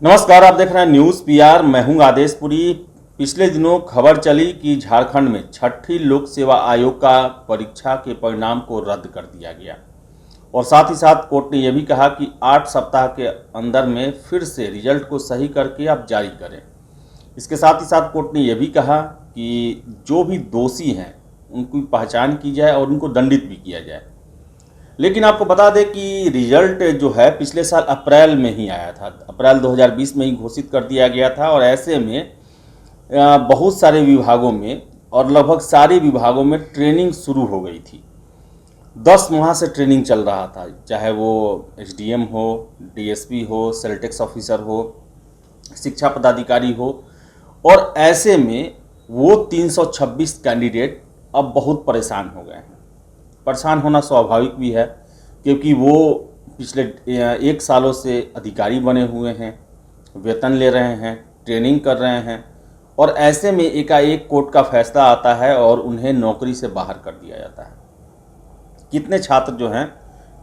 नमस्कार, आप देख रहे हैं न्यूज़ पीआर। मैं हूं आदेशपुरी। पिछले दिनों खबर चली कि झारखंड में छठी लोक सेवा आयोग का परीक्षा के परिणाम को रद्द कर दिया गया और साथ ही साथ कोर्ट ने यह भी कहा कि 8 सप्ताह के अंदर में फिर से रिजल्ट को सही करके आप जारी करें। इसके साथ ही साथ कोर्ट ने यह भी कहा कि जो भी दोषी हैं उनकी पहचान की जाए और उनको दंडित भी किया जाए। लेकिन आपको बता दें कि रिजल्ट जो है पिछले साल अप्रैल में ही आया था। अप्रैल 2020 में ही घोषित कर दिया गया था और ऐसे में बहुत सारे विभागों में और लगभग सारे विभागों में ट्रेनिंग शुरू हो गई थी। 10 माह से ट्रेनिंग चल रहा था, चाहे वो एसडीएम हो, डीएसपी हो, सेल टैक्स ऑफिसर हो, शिक्षा पदाधिकारी हो। और ऐसे में वो 326 कैंडिडेट अब बहुत परेशान हो गए हैं। परेशान होना स्वाभाविक भी है क्योंकि वो पिछले 1 सालों से अधिकारी बने हुए हैं, वेतन ले रहे हैं, ट्रेनिंग कर रहे हैं और ऐसे में एकाएक कोर्ट का फैसला आता है और उन्हें नौकरी से बाहर कर दिया जाता है। कितने छात्र जो हैं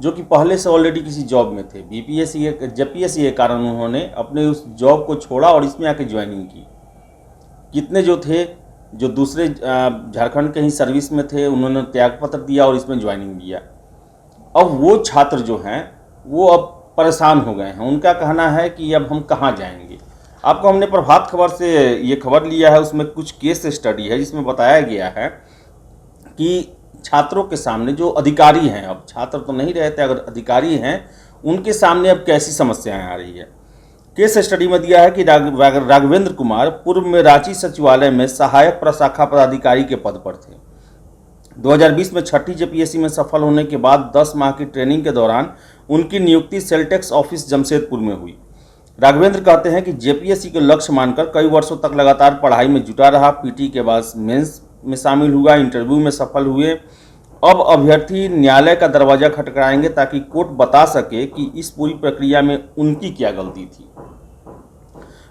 जो कि पहले से ऑलरेडी किसी जॉब में थे, बीपीएससी जेपीएससी के कारण उन्होंने अपने उस जॉब को छोड़ा और इसमें आके ज्वाइनिंग की। कितने जो थे जो दूसरे झारखंड के ही सर्विस में थे, उन्होंने त्यागपत्र दिया और इसमें ज्वाइनिंग दिया। अब वो छात्र जो हैं वो अब परेशान हो गए हैं। उनका कहना है कि अब हम कहाँ जाएंगे। आपको हमने प्रभात खबर से ये खबर लिया है, उसमें कुछ केस स्टडी है जिसमें बताया गया है कि छात्रों के सामने जो अधिकारी हैं, अब छात्र तो नहीं रहते, अगर अधिकारी हैं उनके सामने अब कैसी समस्याएं आ रही है। केस स्टडी में दिया है कि राघवेंद्र कुमार पूर्व में रांची सचिवालय में सहायक प्रशाखा पदाधिकारी के पद पर थे। 2020 में छठी जेपीएससी में सफल होने के बाद 10 माह की ट्रेनिंग के दौरान उनकी नियुक्ति सेल टैक्स ऑफिस जमशेदपुर में हुई। राघवेंद्र कहते हैं कि जेपीएससी के लक्ष्य मानकर कई वर्षों तक लगातार पढ़ाई में जुटा रहा। पीटी के बाद मेंस में शामिल हुआ, इंटरव्यू में सफल हुए। अब अभ्यर्थी न्यायालय का दरवाजा खटखटाएंगे ताकि कोर्ट बता सके कि इस पूरी प्रक्रिया में उनकी क्या गलती थी।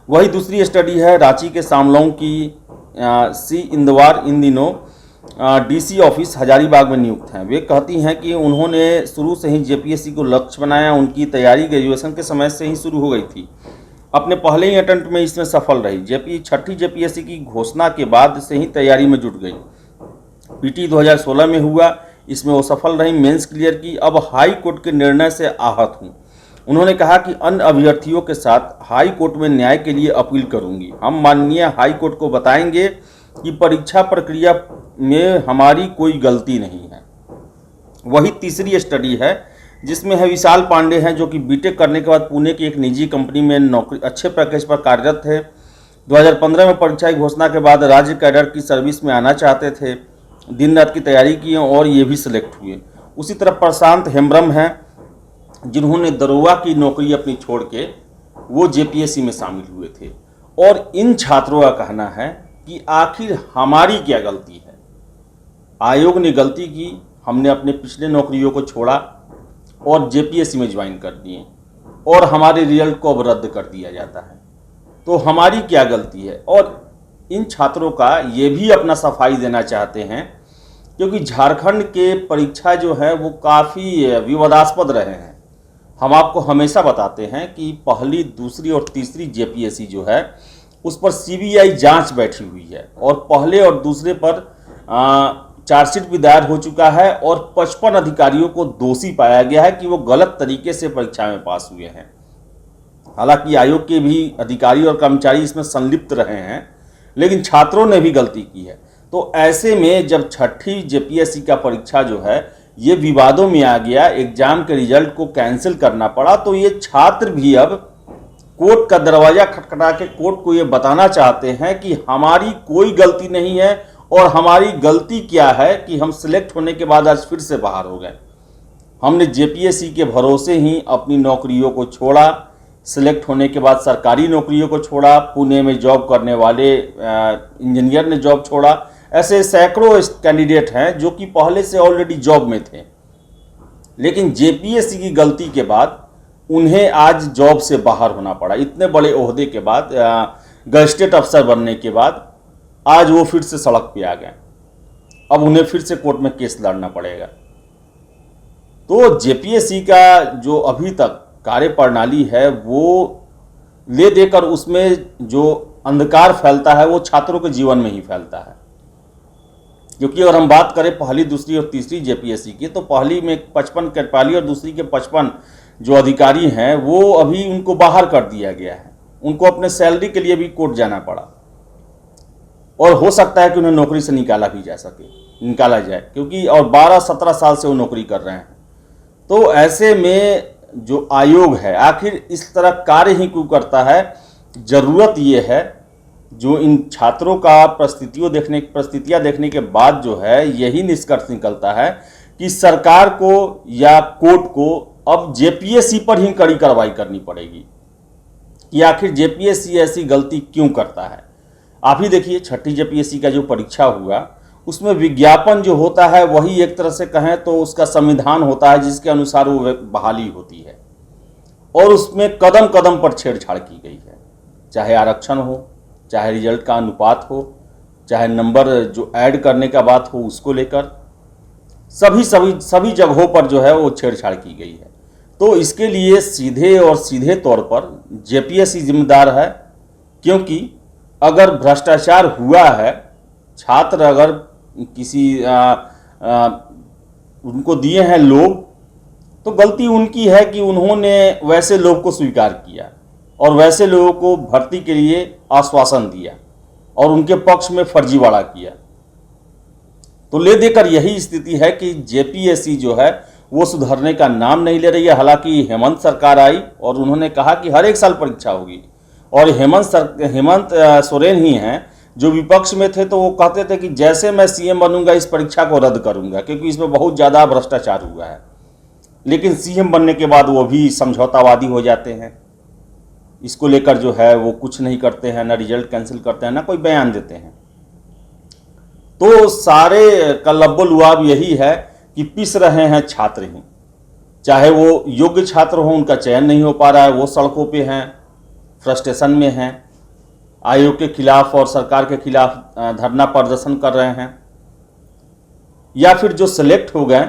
वही दूसरी स्टडी है रांची के सामलोंग की सी इंदवार इन दिनों डीसी ऑफिस हजारीबाग में नियुक्त हैं। वे कहती हैं कि उन्होंने शुरू से ही जेपीएससी को लक्ष्य बनाया। उनकी तैयारी ग्रेजुएशन के समय से ही शुरू हो गई थी। अपने पहले ही अटेम्प्ट में इसमें सफल रही। छठी जेपीएससी की घोषणा के बाद से ही तैयारी में जुट गई। पीटी 2016 में हुआ, इसमें वो सफल रही, मेंस क्लियर की। अब हाई कोर्ट के निर्णय से आहत हूँ। उन्होंने कहा कि अन्य अभ्यर्थियों के साथ हाई कोर्ट में न्याय के लिए अपील करूंगी। हम माननीय हाई कोर्ट को बताएंगे कि परीक्षा प्रक्रिया में हमारी कोई गलती नहीं है। वही तीसरी स्टडी है जिसमें है विशाल पांडे हैं जो कि बीटेक करने के बाद पुणे की एक निजी कंपनी में नौकरी अच्छे पैकेज पर कार्यरत थे। 2015 में परीक्षा की घोषणा के बाद राज्य कैडर की सर्विस में आना चाहते थे। दिन रात की तैयारी की और ये भी सिलेक्ट हुए। उसी तरह प्रशांत हेम्ब्रम हैं जिन्होंने दरोगा की नौकरी अपनी छोड़ के वो जेपीएससी में शामिल हुए थे। और इन छात्रों का कहना है कि आखिर हमारी क्या गलती है। आयोग ने गलती की, हमने अपने पिछले नौकरियों को छोड़ा और जेपीएससी में ज्वाइन कर दिए और हमारे रिजल्ट को अब रद्द कर दिया जाता है। तो हमारी क्या गलती है। और इन छात्रों का ये भी अपना सफाई देना चाहते हैं क्योंकि झारखंड के परीक्षा जो है वो काफ़ी विवादास्पद रहे हैं। हम आपको हमेशा बताते हैं कि पहली, दूसरी और तीसरी जेपीएससी जो है उस पर सीबीआई जांच बैठी हुई है और पहले और दूसरे पर चार्जशीट भी दायर हो चुका है और 55 अधिकारियों को दोषी पाया गया है कि वो गलत तरीके से परीक्षा में पास हुए हैं। हालांकि आयोग के भी अधिकारी और कर्मचारी इसमें संलिप्त रहे हैं, लेकिन छात्रों ने भी गलती की है। तो ऐसे में जब छठी जेपीएससी का परीक्षा जो है ये विवादों में आ गया, एग्जाम के रिजल्ट को कैंसिल करना पड़ा, तो ये छात्र भी अब कोर्ट का दरवाजा खटखटा के कोर्ट को ये बताना चाहते हैं कि हमारी कोई गलती नहीं है और हमारी गलती क्या है कि हम सिलेक्ट होने के बाद आज फिर से बाहर हो गए। हमने जेपीएससी के भरोसे ही अपनी नौकरियों को छोड़ा, सिलेक्ट होने के बाद सरकारी नौकरियों को छोड़ा, पुणे में जॉब करने वाले इंजीनियर ने जॉब छोड़ा। ऐसे सैकड़ों कैंडिडेट हैं जो कि पहले से ऑलरेडी जॉब में थे, लेकिन जेपीएससी की गलती के बाद उन्हें आज जॉब से बाहर होना पड़ा। इतने बड़े ओहदे के बाद, गजेटेड अफसर बनने के बाद आज वो फिर से सड़क पे आ गए। अब उन्हें फिर से कोर्ट में केस लड़ना पड़ेगा। तो जेपीएससी का जो अभी तक कार्यप्रणाली है वो ले देकर उसमें जो अंधकार फैलता है वो छात्रों के जीवन में ही फैलता है। क्योंकि अगर हम बात करें पहली, दूसरी और तीसरी जेपीएससी की, तो पहली में 55 के, पहली और दूसरी के 55 जो अधिकारी हैं वो अभी उनको बाहर कर दिया गया है। उनको अपने सैलरी के लिए भी कोर्ट जाना पड़ा और हो सकता है कि उन्हें नौकरी से निकाला जाए, क्योंकि और 12-17 साल से वो नौकरी कर रहे हैं। तो ऐसे में जो आयोग है आखिर इस तरह कार्य ही क्यों करता है? जरूरत ये है, जो इन छात्रों का परिस्थितियां देखने के बाद जो है यही निष्कर्ष निकलता है कि सरकार को या कोर्ट को अब जेपीएससी पर ही कड़ी कार्रवाई करनी पड़ेगी कि आखिर जेपीएससी ऐसी गलती क्यों करता है। आप ही देखिए, छठी जेपीएससी का जो परीक्षा हुआ उसमें विज्ञापन जो होता है वही एक तरह से कहें तो उसका संविधान होता है जिसके अनुसार वो बहाली होती है, और उसमें कदम कदम पर छेड़छाड़ की गई है। चाहे आरक्षण हो, चाहे रिजल्ट का अनुपात हो, चाहे नंबर जो ऐड करने का बात हो उसको लेकर, सभी जगहों पर जो है वो छेड़छाड़ की गई है। तो इसके लिए सीधे तौर पर जेपीएससी जिम्मेदार है, क्योंकि अगर भ्रष्टाचार हुआ है, छात्र अगर किसी उनको दिए हैं लोग, तो गलती उनकी है कि उन्होंने वैसे लोग को स्वीकार किया और वैसे लोगों को भर्ती के लिए आश्वासन दिया और उनके पक्ष में फर्जीवाड़ा किया। तो ले देकर यही स्थिति है कि जेपीएससी जो है वो सुधरने का नाम नहीं ले रही है। हालांकि हेमंत सरकार आई और उन्होंने कहा कि हर एक साल परीक्षा होगी, और हेमंत सोरेन ही हैं जो विपक्ष में थे, तो वो कहते थे कि जैसे मैं सीएम बनूंगा इस परीक्षा को रद्द करूंगा क्योंकि इसमें बहुत ज़्यादा भ्रष्टाचार हुआ है। लेकिन सीएम बनने के बाद वो भी समझौतावादी हो जाते हैं, इसको लेकर जो है वो कुछ नहीं करते हैं, ना रिजल्ट कैंसिल करते हैं, ना कोई बयान देते हैं। तो सारे का लब्बो-लुआब यही है कि पिस रहे हैं छात्र ही, चाहे वो योग्य छात्र हो, उनका चयन नहीं हो पा रहा है, वो सड़कों पे हैं, फ्रस्ट्रेशन में हैं, आयोग के खिलाफ और सरकार के खिलाफ धरना प्रदर्शन कर रहे हैं। या फिर जो सिलेक्ट हो गए,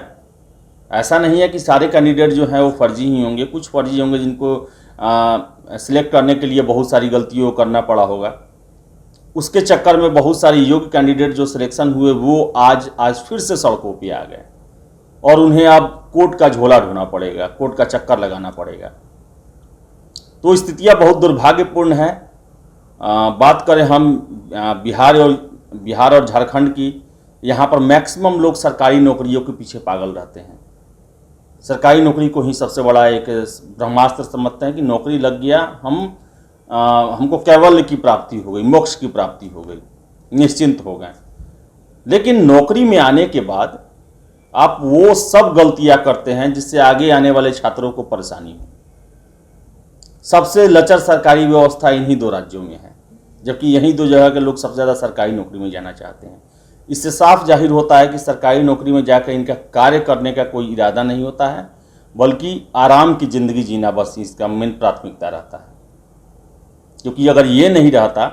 ऐसा नहीं है कि सारे कैंडिडेट जो हैं वो फर्जी ही होंगे, कुछ फर्जी होंगे जिनको सिलेक्ट करने के लिए बहुत सारी गलतियों को करना पड़ा होगा। उसके चक्कर में बहुत सारे योग्य कैंडिडेट जो सिलेक्शन हुए वो आज फिर से सड़कों पे आ गए और उन्हें अब कोर्ट का झोला ढोना पड़ेगा, कोर्ट का चक्कर लगाना पड़ेगा। तो स्थितियां बहुत दुर्भाग्यपूर्ण है। बात करें हम बिहार और झारखंड की, यहाँ पर मैक्सिमम लोग सरकारी नौकरियों के पीछे पागल रहते हैं। सरकारी नौकरी को ही सबसे बड़ा एक ब्रह्मास्त्र समझते हैं कि नौकरी लग गया, हमको कैवल्य की प्राप्ति हो गई, मोक्ष की प्राप्ति हो गई, निश्चिंत हो गए। लेकिन नौकरी में आने के बाद आप वो सब गलतियां करते हैं जिससे आगे आने वाले छात्रों को परेशानी हो। सबसे लचर सरकारी व्यवस्था इन्हीं 2 राज्यों में है, जबकि यही 2 जगह के लोग सबसे ज़्यादा सरकारी नौकरी में जाना चाहते हैं। इससे साफ जाहिर होता है कि सरकारी नौकरी में जाकर इनका कार्य करने का कोई इरादा नहीं होता है, बल्कि आराम की ज़िंदगी जीना बस इसका मेन प्राथमिकता रहता है। क्योंकि अगर ये नहीं रहता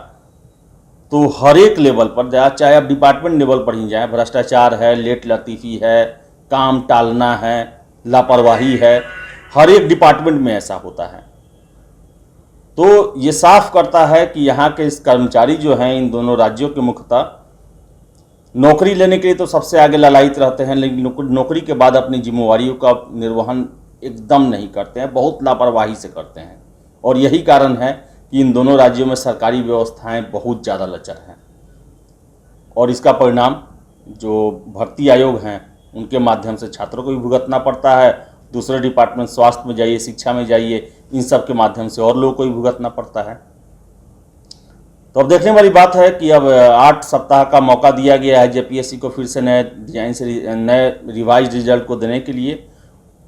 तो हर एक लेवल पर, चाहे आप डिपार्टमेंट लेवल पर ही जाएँ, भ्रष्टाचार है, लेट लतीफ़ी है, काम टालना है, लापरवाही है, हर एक डिपार्टमेंट में ऐसा होता है। तो ये साफ करता है कि यहाँ के इस कर्मचारी जो हैं इन दोनों राज्यों के मुख्यतः नौकरी लेने के लिए तो सबसे आगे ललायित रहते हैं, लेकिन नौकरी के बाद अपनी जिम्मेवारियों का निर्वहन एकदम नहीं करते हैं, बहुत लापरवाही से करते हैं। और यही कारण है कि इन दोनों राज्यों में सरकारी व्यवस्थाएं बहुत ज़्यादा लचर हैं, और इसका परिणाम जो भर्ती आयोग हैं उनके माध्यम से छात्रों को भी भुगतना पड़ता है। दूसरे डिपार्टमेंट, स्वास्थ्य में जाइए, शिक्षा में जाइए, इन सब के माध्यम से और लोगों को भी भुगतना पड़ता है। तो अब देखने वाली बात है कि अब 8 सप्ताह का मौका दिया गया है जेपीएससी को फिर से नए डिजाइन से नए रिवाइज रिजल्ट को देने के लिए।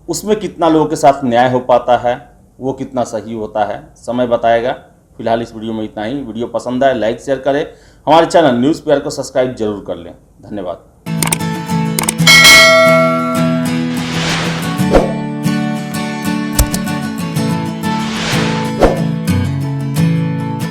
उसमें कितना लोगों के साथ न्याय हो पाता है, वो कितना सही होता है, समय बताएगा। फिलहाल इस वीडियो में इतना ही। वीडियो पसंद आए लाइक शेयर करें, हमारे चैनल न्यूज़ पेयर को सब्सक्राइब जरूर कर लें। धन्यवाद।